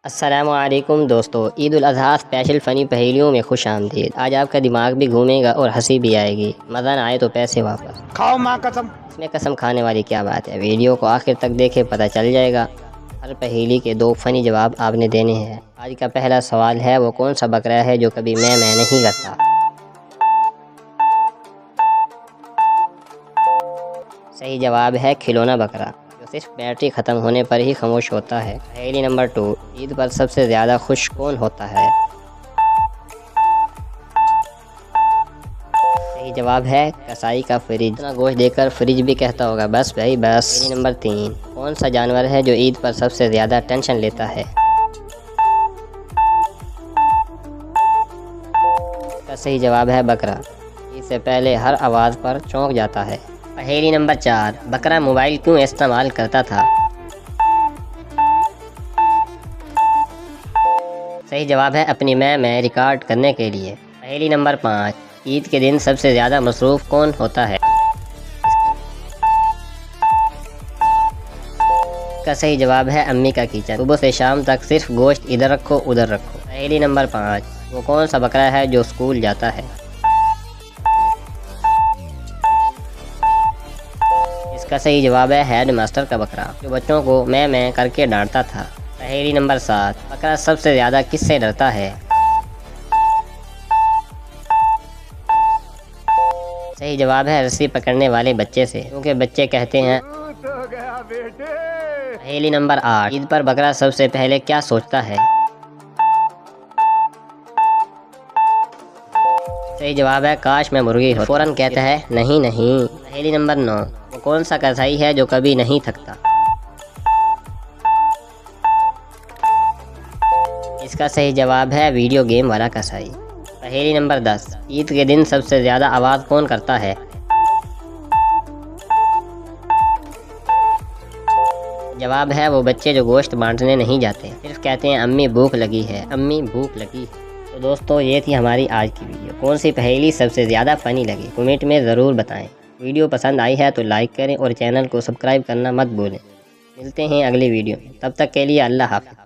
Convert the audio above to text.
السلام علیکم دوستو، عید الاضحیٰ اسپیشل فنی پہیلیوں میں خوش آمدید۔ آج آپ کا دماغ بھی گھومے گا اور ہنسی بھی آئے گی۔ مزہ نہ آئے تو پیسے واپس۔ کھاؤ ماں قسم۔ اس میں قسم کھانے والی کیا بات ہے؟ ویڈیو کو آخر تک دیکھے، پتہ چل جائے گا۔ ہر پہیلی کے 2 فنی جواب آپ نے دینے ہیں۔ آج کا پہلا سوال ہے، وہ کون سا بکرا ہے جو کبھی میں نہیں کرتا؟ صحیح جواب ہے کھلونا بکرا، جو صرف بیٹری ختم ہونے پر ہی خاموش ہوتا ہے۔ پہیلی نمبر 2، عید پر سب سے زیادہ خوش کون ہوتا ہے؟ صحیح جواب ہے کسائی کا فریج۔ اتنا گوشت دے کر فریج بھی کہتا ہوگا بس بھائی بس۔ پہیلی نمبر 3، کون سا جانور ہے جو عید پر سب سے زیادہ ٹینشن لیتا ہے؟ اس کا صحیح جواب ہے بکرا۔ عید سے پہلے ہر آواز پر چونک جاتا ہے۔ پہیلی نمبر 4، بکرا موبائل کیوں استعمال کرتا تھا؟ صحیح جواب ہے اپنی میں ریکارڈ کرنے کے لیے۔ پہیلی نمبر 5، عید کے دن سب سے زیادہ مصروف کون ہوتا ہے؟ اس کا صحیح جواب ہے امی کا کچن۔ صبح سے شام تک صرف گوشت ادھر رکھو ادھر رکھو۔ پہیلی نمبر 5، وہ کون سا بکرا ہے جو اسکول جاتا ہے؟ اس کا صحیح جواب ہے ہیڈ ماسٹر کا بکرا، جو بچوں کو میں کر کے ڈانٹتا تھا۔ پہیلی نمبر 7، بکرا سب سے زیادہ کس سے ڈرتا ہے؟ صحیح جواب ہے رسی پکڑنے والے بچے سے، کیونکہ بچے کہتے ہیں پہیلی نمبر 8، عید پر بکرا سب سے پہلے کیا سوچتا ہے؟ صحیح جواب ہے کاش میں مرغی ہو۔ فوراً کہتا ہے نہیں۔ پہیلی نمبر 9، وہ کون سا کسائی ہے جو کبھی نہیں تھکتا؟ اس کا صحیح جواب ہے ویڈیو گیم والا کسائی۔ پہیلی نمبر 10، عید کے دن سب سے زیادہ آواز کون کرتا ہے؟ جواب ہے وہ بچے جو گوشت بانٹنے نہیں جاتے، صرف کہتے ہیں امی بھوک لگی ہے، امی بھوک لگی ہے۔ تو دوستو یہ تھی ہماری آج کی ویڈیو۔ کون سی پہیلی سب سے زیادہ فنی لگی کمنٹ میں ضرور بتائیں۔ ویڈیو پسند آئی ہے تو لائک کریں اور چینل کو سبسکرائب کرنا مت بھولیں۔ ملتے ہیں اگلی ویڈیو میں، تب تک کے لیے اللہ حافظ۔